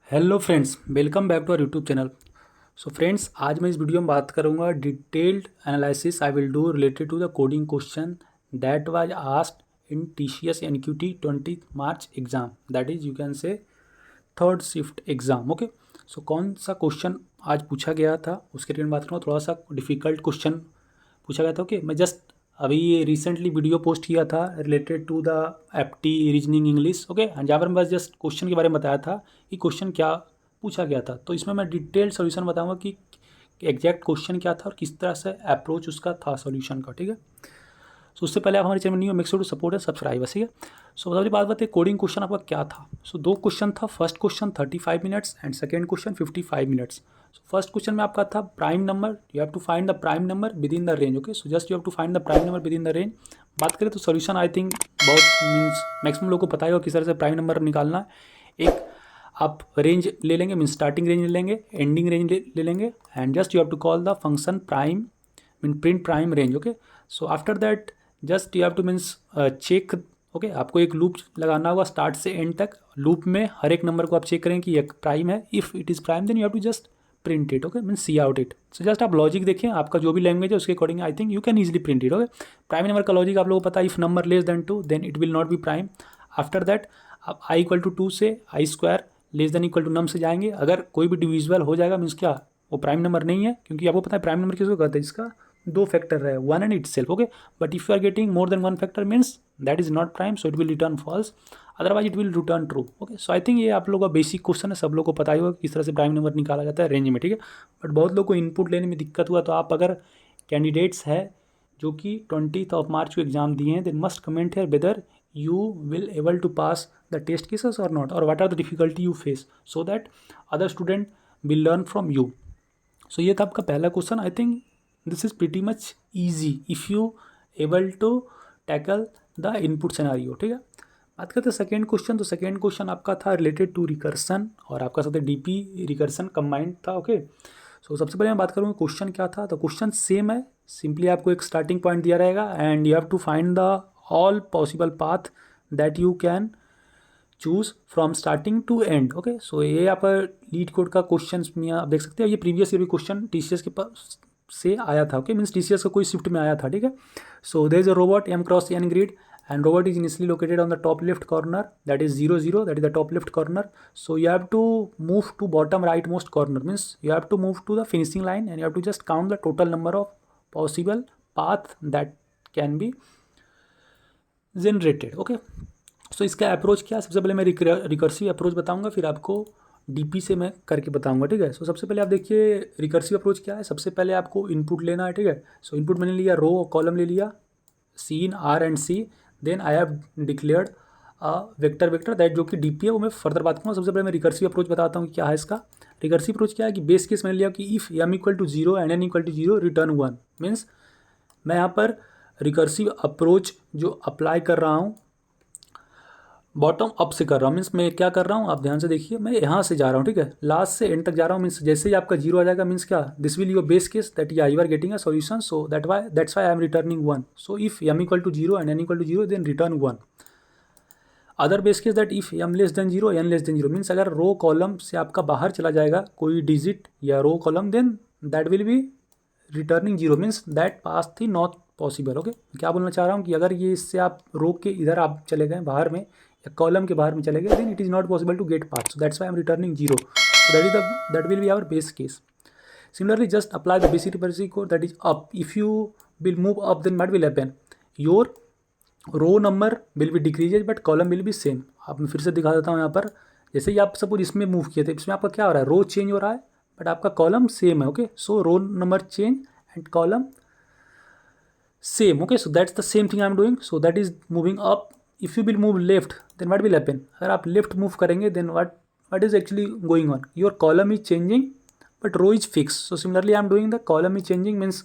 Hello friends, welcome back to our YouTube channel. So friends, आज मैं इस video में बात करूंगा detailed analysis I will do related to the coding question that was asked in TCS NQT 20 March exam, that is you can say third shift exam. Okay, so कौन सा question आज पूछा गया था उसके रिलेटेड बात करूँगा। थोड़ा सा डिफिकल्ट क्वेश्चन पूछा गया था। ओके, मैं जस्ट अभी ये रिसेंटली वीडियो पोस्ट किया था related to the apti reasoning English. Okay, जहाँ पर मैं बस जस्ट क्वेश्चन के बारे में बताया था कि क्वेश्चन क्या पूछा गया था। तो इसमें मैं डिटेल सॉल्यूशन बताऊंगा कि एग्जैक्ट क्वेश्चन क्या था और किस तरह से अप्रोच उसका था सॉल्यूशन का। ठीक है, सो उससे पहले आप हमारे चैनल में नहीं हो, मेक श्योर टू सपोर्ट है, सब्सक्राइब है। ठीक है, सो सबसे बात बताइए कोडिंग क्वेश्चन आपका क्या था। सो दो क्वेश्चन था, first question 35 minutes and second question 55 minutes. First question में आपका था prime number, you have to find the prime number within the range. Okay, so just you have to find the prime number within the range. बात करें तो solution I think बहुत means maximum लोगों को पता होगा किस तरह से प्राइम नंबर निकालना है। एक आप रेंज ले लेंगे, मीन स्टार्टिंग रेंज ले लेंगे, एंडिंग रेंज ले लेंगे, and just you have to call the function prime mean print prime range. Okay, so after that just you have to means check. Okay, आपको एक लूप लगाना होगा स्टार्ट से and तक। लूप में हर एक नंबर को आप चेक करें कि ये प्राइम है। If it is prime then you have to just print it. Okay, means see out it. So just आप लॉजिक देखें, आपका जो भी लैंग्वेज है उसके according I think you can easily print it. Okay, prime number का logic आप लोगों को पता है, if number less than 2 then it will not be prime. After that आप आई इक्वल टू 2 से I square less than equal to नम से जाएंगे। अगर कोई भी डिविजिबल हो जाएगा मीन्स क्या वो प्राइम नंबर नहीं है, क्योंकि आपको पता है प्राइम नंबर किसको कहते हैं, इसका दो फैक्टर है, one and itself. Okay, but if you are getting more than one factor means that is not prime, so it will return false, otherwise it will return true. Okay, so I think ये आप लोगों का basic question है, सब लोग को पता ही होगा किस तरह से प्राइम नंबर निकाला जाता है रेंज में। ठीक है, बट बहुत लोग को इनपुट लेने में दिक्कत हुआ, तो आप अगर कैंडिडेट्स है जो कि 20 मार्च को एग्जाम दिए हैं, देन मस्ट कमेंट है weather you will able to pass the test cases or not, or what are the difficulty you face, so that other student will learn from you. So ये था आपका पहला question. I think this is pretty much easy if you able to tackle the input scenario. ठीक है, बात करते हैं second question. तो सेकेंड क्वेश्चन आपका था रिलेटेड टू रिकर्सन, और आपका साथ डीपी रिकर्सन कंबाइंड था। ओके, सो सबसे पहले मैं बात करूँगा क्वेश्चन क्या था। तो क्वेश्चन सेम है, सिंपली आपको एक स्टार्टिंग पॉइंट दिया रहेगा and you have to find the all possible path that you can choose from starting to end. Okay, so ये आप लीड कोड का क्वेश्चन में आप देख सकते हैं। ये प्रीवियस ईयर भी क्वेश्चन TCS के पास से आया था। ओके, मीन्स TCS का कोई शिफ्ट में आया था। ठीक है, so there is a robot M cross N grid and robot is initially located on the top left corner, that is 0 0, that is the top left corner. So you have to move to bottom rightmost corner, means you have to move to the finishing line and you have to just count the total number of possible path that can be generated. Okay, सो इसका approach क्या है, सबसे पहले मैं recursive approach बताऊंगा, फिर आपको DP से मैं करके बताऊंगा। ठीक है, सो सबसे पहले आप देखिए रिकर्सिव अप्रोच क्या है। सबसे पहले आपको इनपुट लेना है। ठीक है, सो इनपुट मैंने लिया, रो कॉलम ले लिया, cin R and C, then I have declared vector that जो कि डीपी है, वो मैं फर्दर बात करूँगा। सबसे पहले मैं रिकर्सिव अप्रोच बताता हूँ कि क्या है इसका। रिकर्सिव अप्रोच क्या है कि बेस केस मैंने लिया कि if M equal to 0 and N equal to 0 return 1, means मैं यहाँ पर रिकर्सिव अप्रोच जो अप्लाई कर रहा हूँ बॉटम अप से कर रहा हूँ। मीन्स मैं क्या कर रहा हूँ, आप ध्यान से देखिए, मैं यहाँ से जा रहा हूँ। ठीक है, लास्ट से एंड तक जा रहा हूँ। मीन्स जैसे ही आपका 0 आ जाएगा मीन्स क्या, this will your base case that you are getting a solution, so that's why I am returning 1। So if M equal to 0 and N equal to 0 then return 1। Other base case that if M less than 0 N less than 0, means अगर row column से आपका बाहर चला जाएगा कोई digit या row column, then that will be returning 0, means that path थी not possible. Okay, क्या बोलना चाह रहा हूँ कि अगर ये इससे आप रो के इधर आप चले गए बाहर में या कॉलम के बाहर में चले गए, then it is not possible to get path, so that's why I am returning 0। So that will be our base case. Similarly, just apply the basic recursive code, that is up. If you will move up, then what will happen? Your row number will be decreases but column will be same. आप मैं फिर से दिखा देता हूँ यहाँ पर। जैसे ही आप सपोज इसमें मूव किए थे, इसमें आपका क्या हो रहा है, रो चेंज हो रहा है बट आपका कॉलम सेम है। Okay, so row number change and column same. Okay, so that's the same thing I am doing, so that is moving up. If you will move left then what will happen, अगर आप left move करेंगे then what is actually going on, your column is changing but row is fixed. So similarly I am doing the column is changing, means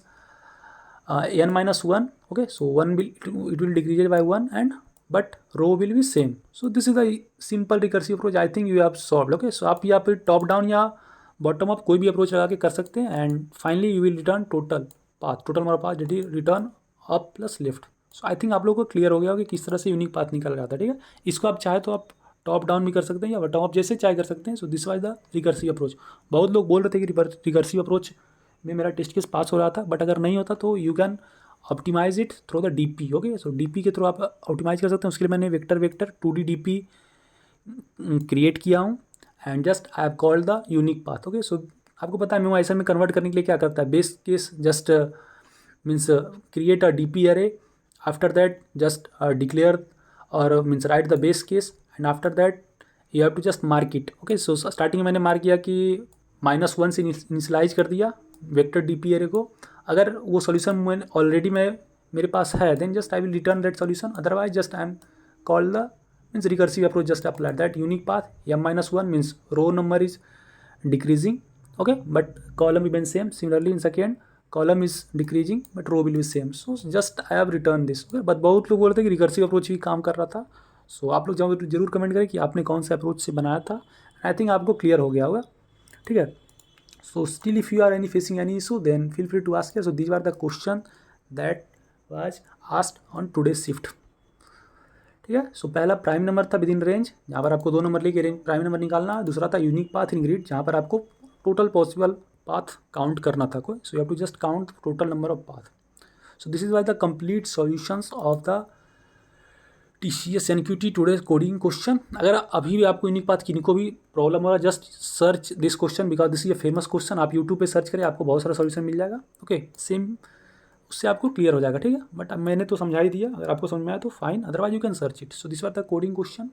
n minus 1. Okay, so 1 will it will decrease by 1 and but row will be same. So this is the simple recursive approach. I think you have solved. Okay, so आप यहाँ पे top down या bottom up कोई भी approach लगा के कर सकते हैं and finally you will return total number path that is return up plus left. So I think आप लोगों को क्लियर हो गया कि किस तरह से यूनिक पाथ निकल रहा था। ठीक है, इसको आप चाहे तो आप टॉप डाउन भी कर सकते हैं या बटन अप, जैसे चाहे कर सकते हैं। So this was the recursive approach. बहुत लोग बोल रहे थे कि रिकर्सिव अप्रोच में मेरा टेस्ट केस पास हो रहा था, बट अगर नहीं होता तो you can optimize it through the DP. Okay, so DP के थ्रू आप ऑप्टिमाइज कर सकते हैं। उसके लिए मैंने वेक्टर 2D डीपी क्रिएट किया हूँ and just I have called the unique path. Okay, so आपको पता है मेमोआईएसएम में कन्वर्ट करने के लिए क्या करता है, base case just means create a DP array, after that just declare और means write the base case and after that you have to just mark it. Okay, so starting में मैंने मार्क किया कि -1 से इनिशियलाइज कर दिया vector DP array को। अगर वो सोल्यूशन मैं ऑलरेडी मेरे पास है then just I will return that solution, otherwise just I am call the means recursive approach just apply that unique path m-1 means row number is decreasing, okay, but column remains same. Similarly in second column is decreasing but row will be same. So just I have returned this, okay? but बहुत लोग बोल रहे थे कि recursive approach भी काम कर रहा था। सो आप लोग जरूर कमेंट करें कि आपने कौन से अप्रोच से बनाया था। आई थिंक आपको क्लियर हो गया होगा, ठीक है। So still if you are any facing any issue then feel free to ask. So these are the question that was asked on today shift, ठीक है। सो पहला प्राइम नंबर था विद इन रेंज, जहाँ पर आपको 2 नंबर लेके range prime number निकालना है। दूसरा था यूनिक पाथ इन ग्रिड, जहाँ पर आपको टोटल पॉसिबल पाथ काउंट करना था कोई। So you have to just count total number of path. So this is why the complete solutions of the TCS NQT today coding question. अगर अभी भी आपको यूनिक पाथ किन्हीं को भी प्रॉब्लम हो रहा है, just search this question because this is a famous question. आप यूट्यूब पे सर्च करें, आपको बहुत सारा सॉल्यूशन मिल जाएगा। ओके, सेम उससे आपको क्लियर हो जाएगा, ठीक है। बट अब मैंने तो समझा ही दिया, अगर आपको समझ में आया तो fine, otherwise you can search it. So this are the coding question.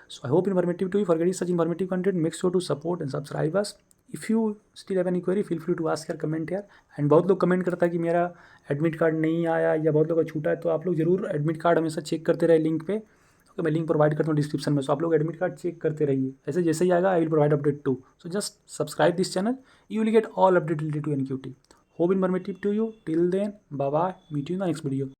So I hope informative to you. For getting such informative content make sure to support and subscribe us. If you still have any query feel free to ask your comment यार। And बहुत लोग comment करता है कि मेरा admit card नहीं आया या बहुत लोग का छूटा है, तो आप लोग जरूर एडमिट कार्ड हमेशा चेक करते रहे लिंक पे। तो मैं लिंक प्रोवाइड करता हूँ डिस्क्रिप्शन में। सो आप लोग एडमिट कार्ड चेक करते रहिए, ऐसे जैसे ही आएगा I will provide update to. So just subscribe this channel, you will get all update related to NQT. Hope informative to you. Till then, bye bye. Meet you in the next video.